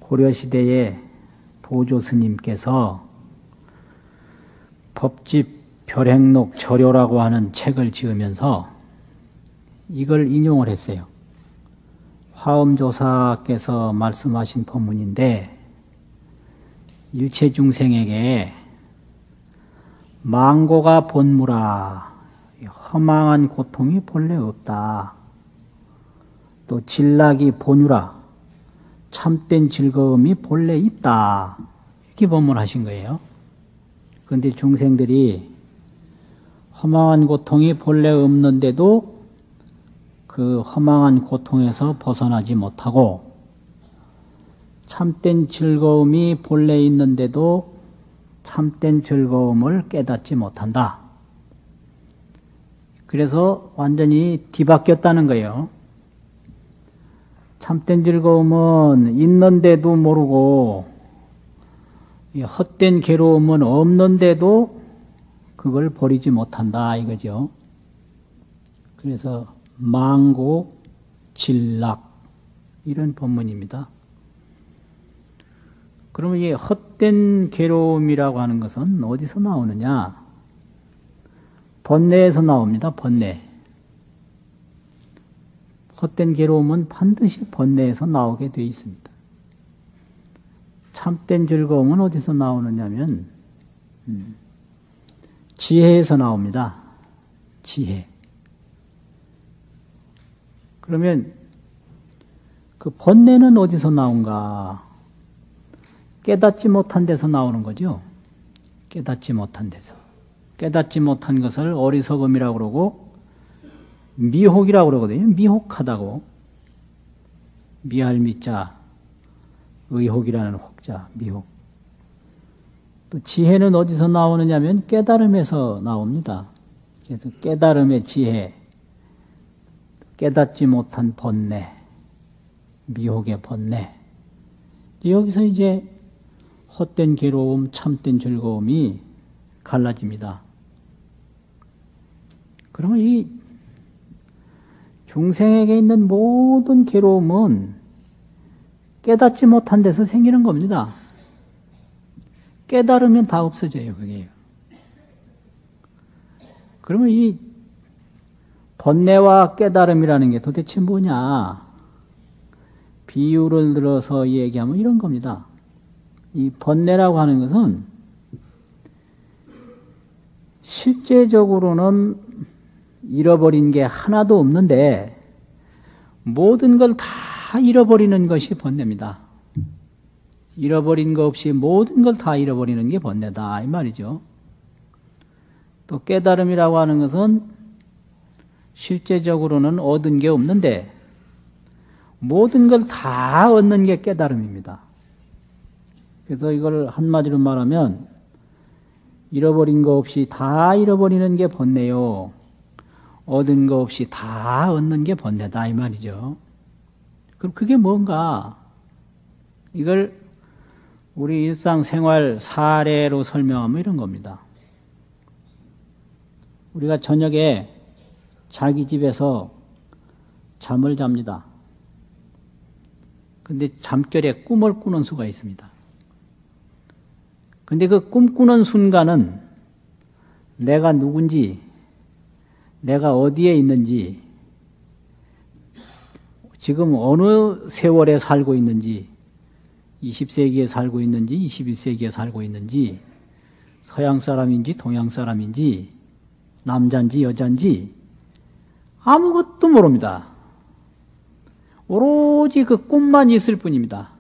고려시대에 도조 스님께서 법집 별행록 절요라고 하는 책을 지으면서 이걸 인용을 했어요. 화엄조사께서 말씀하신 법문인데, 일체중생에게 망고가 본무라, 허망한 고통이 본래 없다. 또 진락이 본유라, 참된 즐거움이 본래 있다. 이렇게 법문하신 거예요. 그런데 중생들이 허망한 고통이 본래 없는데도 그 허망한 고통에서 벗어나지 못하고, 참된 즐거움이 본래 있는데도 참된 즐거움을 깨닫지 못한다. 그래서 완전히 뒤바뀌었다는 거예요. 참된 즐거움은 있는데도 모르고, 헛된 괴로움은 없는데도 그걸 버리지 못한다 이거죠. 그래서 망고, 진락 이런 법문입니다. 그러면 이 헛된 괴로움이라고 하는 것은 어디서 나오느냐? 번뇌에서 나옵니다. 번뇌. 헛된 괴로움은 반드시 번뇌에서 나오게 되어 있습니다. 참된 즐거움은 어디서 나오느냐면 지혜에서 나옵니다. 지혜. 그러면 그 번뇌는 어디서 나온가? 깨닫지 못한 데서 나오는 거죠. 깨닫지 못한 데서. 깨닫지 못한 것을 어리석음이라고 그러고 미혹이라고 그러거든요. 미혹하다고. 미할 미자, 의혹이라는 혹자, 미혹. 또 지혜는 어디서 나오느냐면 깨달음에서 나옵니다. 그래서 깨달음의 지혜, 깨닫지 못한 번뇌, 미혹의 번뇌. 여기서 이제 헛된 괴로움, 참된 즐거움이 갈라집니다. 그러면 이 중생에게 있는 모든 괴로움은 깨닫지 못한 데서 생기는 겁니다. 깨달으면 다 없어져요, 그게. 그러면 이 번뇌와 깨달음이라는 게 도대체 뭐냐? 비유를 들어서 얘기하면 이런 겁니다. 이 번뇌라고 하는 것은 실제적으로는 잃어버린 게 하나도 없는데 모든 걸 다 잃어버리는 것이 번뇌입니다. 잃어버린 거 없이 모든 걸 다 잃어버리는 게 번뇌다 이 말이죠. 또 깨달음이라고 하는 것은 실제적으로는 얻은 게 없는데 모든 걸 다 얻는 게 깨달음입니다. 그래서 이걸 한마디로 말하면 잃어버린 거 없이 다 잃어버리는 게 번뇌요, 얻은 거 없이 다 얻는 게 번뇌다 이 말이죠. 그럼 그게 뭔가? 이걸 우리 일상생활 사례로 설명하면 이런 겁니다. 우리가 저녁에 자기 집에서 잠을 잡니다. 근데 잠결에 꿈을 꾸는 수가 있습니다. 근데 그 꿈꾸는 순간은 내가 누군지, 내가 어디에 있는지, 지금 어느 세월에 살고 있는지, 20세기에 살고 있는지, 21세기에 살고 있는지, 서양 사람인지, 동양 사람인지, 남자인지, 여자인지, 아무것도 모릅니다. 오로지 그 꿈만 있을 뿐입니다.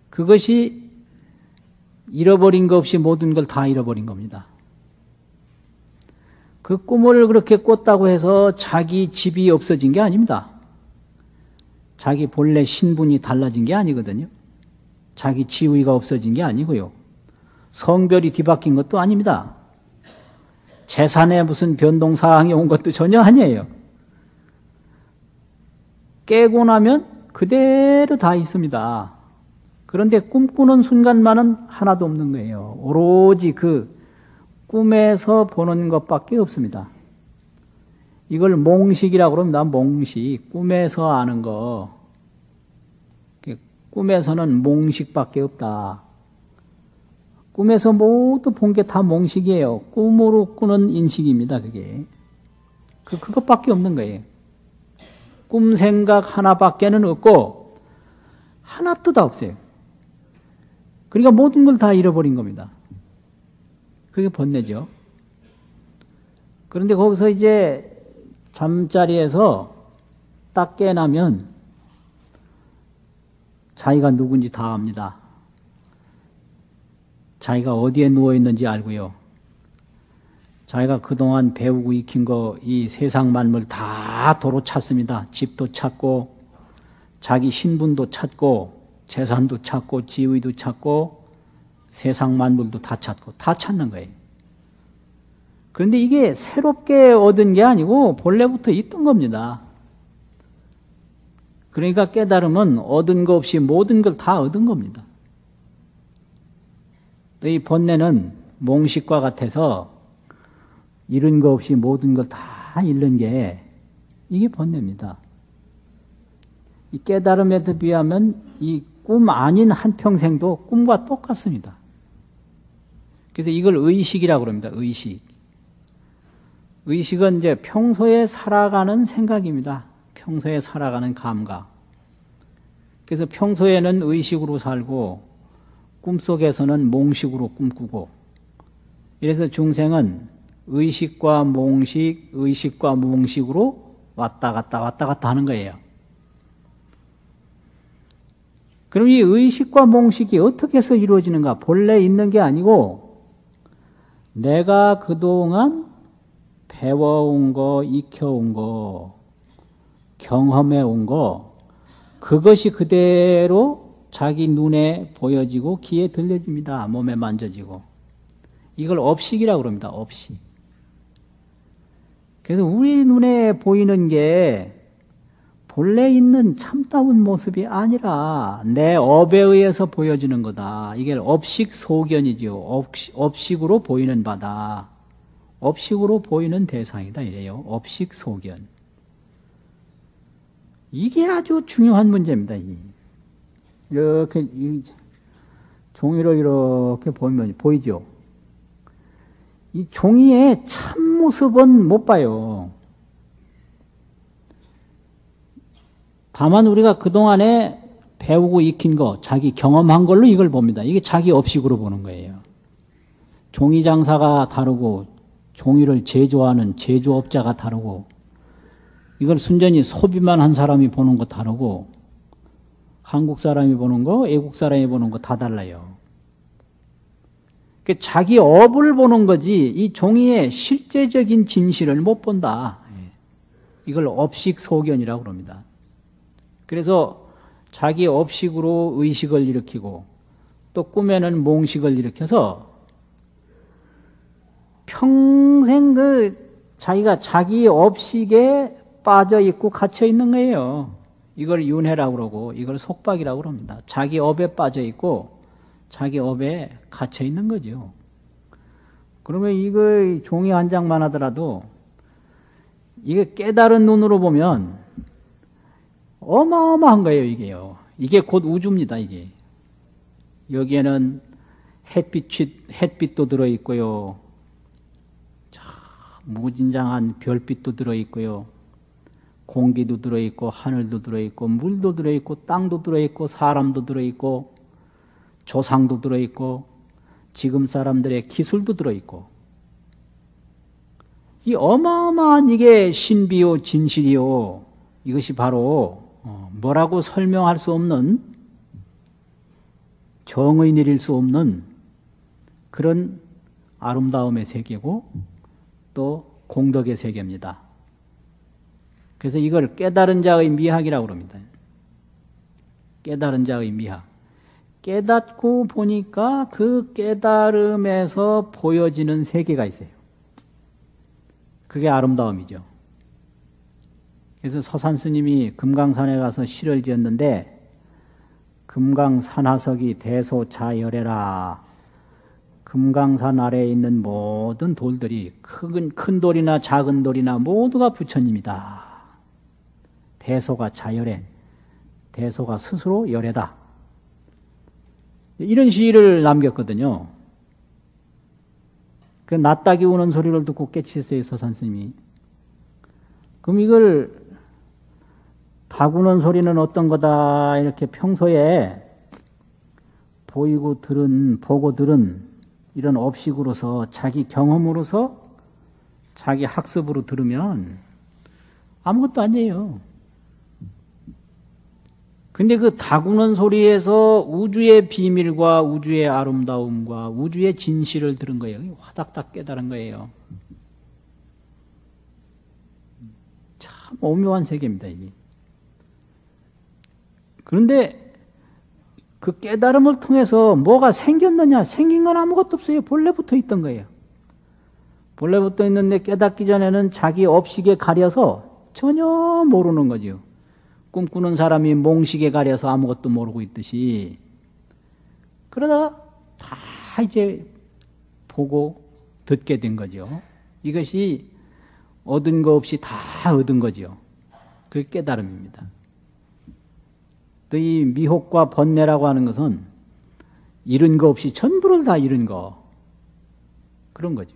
그것이 잃어버린 거 없이 모든 걸 다 잃어버린 겁니다. 그 꿈을 그렇게 꿨다고 해서 자기 집이 없어진 게 아닙니다. 자기 본래 신분이 달라진 게 아니거든요. 자기 지위가 없어진 게 아니고요. 성별이 뒤바뀐 것도 아닙니다. 재산에 무슨 변동사항이 온 것도 전혀 아니에요. 깨고 나면 그대로 다 있습니다. 그런데 꿈꾸는 순간만은 하나도 없는 거예요. 오로지 그 꿈에서 보는 것밖에 없습니다. 이걸 몽식이라고 그럽니다. 몽식. 꿈에서 아는 거. 꿈에서는 몽식밖에 없다. 꿈에서 모두 본 게 다 몽식이에요. 꿈으로 꾸는 인식입니다, 그게. 그것밖에 없는 거예요. 꿈 생각 하나밖에는 없고, 하나도 다 없어요. 그러니까 모든 걸 다 잃어버린 겁니다. 그게 번뇌죠. 그런데 거기서 이제 잠자리에서 딱 깨나면 자기가 누군지 다 압니다. 자기가 어디에 누워있는지 알고요. 자기가 그동안 배우고 익힌 거, 이 세상 만물 다 도로 찾습니다. 집도 찾고, 자기 신분도 찾고, 재산도 찾고, 지위도 찾고, 세상 만물도 다 찾고, 다 찾는 거예요. 그런데 이게 새롭게 얻은 게 아니고 본래부터 있던 겁니다. 그러니까 깨달음은 얻은 거 없이 모든 걸 다 얻은 겁니다. 또 이 번뇌는 몽식과 같아서 잃은 거 없이 모든 걸 다 잃는 게 이게 번뇌입니다. 이 깨달음에 비하면 이 꿈 아닌 한평생도 꿈과 똑같습니다. 그래서 이걸 의식이라고 합니다. 의식. 의식은 이제 평소에 살아가는 생각입니다. 평소에 살아가는 감각. 그래서 평소에는 의식으로 살고 꿈속에서는 몽식으로 꿈꾸고, 이래서 중생은 의식과 몽식, 의식과 몽식으로 왔다 갔다 하는 거예요. 그럼 이 의식과 몽식이 어떻게 해서 이루어지는가? 본래 있는 게 아니고 내가 그동안 배워온 거, 익혀온 거, 경험해온 거, 그것이 그대로 자기 눈에 보여지고 귀에 들려집니다. 몸에 만져지고. 이걸 업식이라고 합니다. 업식. 그래서 우리 눈에 보이는 게 본래 있는 참다운 모습이 아니라 내 업에 의해서 보여지는 거다. 이게 업식 소견이죠. 업식으로 보이는 바다. 업식으로 보이는 대상이다 이래요. 업식 소견. 이게 아주 중요한 문제입니다. 이렇게 종이를 이렇게 보면 보이죠. 이 종이의 참모습은 못 봐요. 다만 우리가 그동안에 배우고 익힌 거, 자기 경험한 걸로 이걸 봅니다. 이게 자기 업식으로 보는 거예요. 종이 장사가 다르고 종이를 제조하는 제조업자가 다르고, 이걸 순전히 소비만 한 사람이 보는 거 다르고, 한국 사람이 보는 거, 외국 사람이 보는 거 다 달라요. 자기 업을 보는 거지 이 종이의 실제적인 진실을 못 본다. 이걸 업식 소견이라고 합니다. 그래서 자기 업식으로 의식을 일으키고 또 꿈에는 몽식을 일으켜서 평생 자기가 자기 업식에 빠져 있고 갇혀 있는 거예요. 이걸 윤회라고 그러고 이걸 속박이라고 합니다. 자기 업에 빠져 있고 자기 업에 갇혀 있는 거죠. 그러면 이거 종이 한 장만 하더라도 이게 깨달은 눈으로 보면 어마어마한 거예요, 이게요. 이게 곧 우주입니다, 이게. 여기에는 햇빛도 들어있고요. 무진장한 별빛도 들어있고요. 공기도 들어있고, 하늘도 들어있고, 물도 들어있고, 땅도 들어있고, 사람도 들어있고, 조상도 들어있고, 지금 사람들의 기술도 들어있고, 이 어마어마한 이게 신비요, 진실이요. 이것이 바로 뭐라고 설명할 수 없는, 정의 내릴 수 없는 그런 아름다움의 세계고 또 공덕의 세계입니다. 그래서 이걸 깨달은 자의 미학이라고 합니다. 깨달은 자의 미학. 깨닫고 보니까 그 깨달음에서 보여지는 세계가 있어요. 그게 아름다움이죠. 그래서 서산 스님이 금강산에 가서 시를 지었는데, 금강산하석이 대소자열해라. 금강산 아래에 있는 모든 돌들이 큰 돌이나 작은 돌이나 모두가 부처님이다. 대소가 자열해. 대소가 스스로 열애다. 이런 시를 남겼거든요. 그 낫닭이 우는 소리를 듣고 깨치셨어요, 서산스님이. 그럼 이걸 닭 우는 소리는 어떤 거다 이렇게 평소에 보고 들은 이런 업식으로서 자기 경험으로서 자기 학습으로 들으면 아무것도 아니에요. 근데 그 닭 우는 소리에서 우주의 비밀과 우주의 아름다움과 우주의 진실을 들은 거예요. 화닥닥 깨달은 거예요. 참 오묘한 세계입니다, 이게. 그런데 그 깨달음을 통해서 뭐가 생겼느냐? 생긴 건 아무것도 없어요. 본래 붙어 있던 거예요. 본래 붙어 있는데 깨닫기 전에는 자기 업식에 가려서 전혀 모르는 거죠. 꿈꾸는 사람이 몽식에 가려서 아무것도 모르고 있듯이. 그러다가 다 이제 보고 듣게 된 거죠. 이것이 얻은 거 없이 다 얻은 거죠. 그게 깨달음입니다. 또 이 미혹과 번뇌라고 하는 것은 잃은 거 없이 전부를 다 잃은 거. 그런 거죠.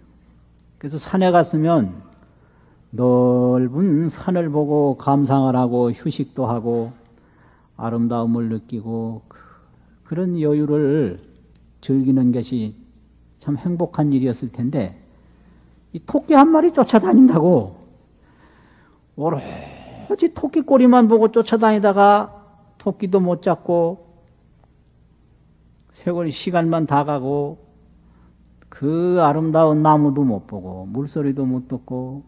그래서 산에 갔으면 넓은 산을 보고 감상을 하고 휴식도 하고 아름다움을 느끼고 그런 여유를 즐기는 것이 참 행복한 일이었을 텐데 이 토끼 한 마리 쫓아다닌다고 오로지 토끼 꼬리만 보고 쫓아다니다가 토끼도 못 잡고 세월이 시간만 다 가고 그 아름다운 나무도 못 보고 물소리도 못 듣고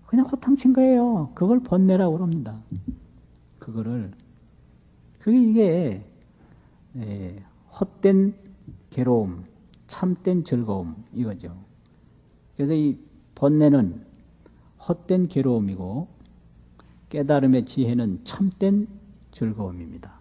그냥 호탕친 거예요. 그걸 번뇌라고 그럽니다. 그게 이게 헛된 괴로움, 참된 즐거움 이거죠. 그래서 이 번뇌는 헛된 괴로움이고 깨달음의 지혜는 참된 즐거움입니다.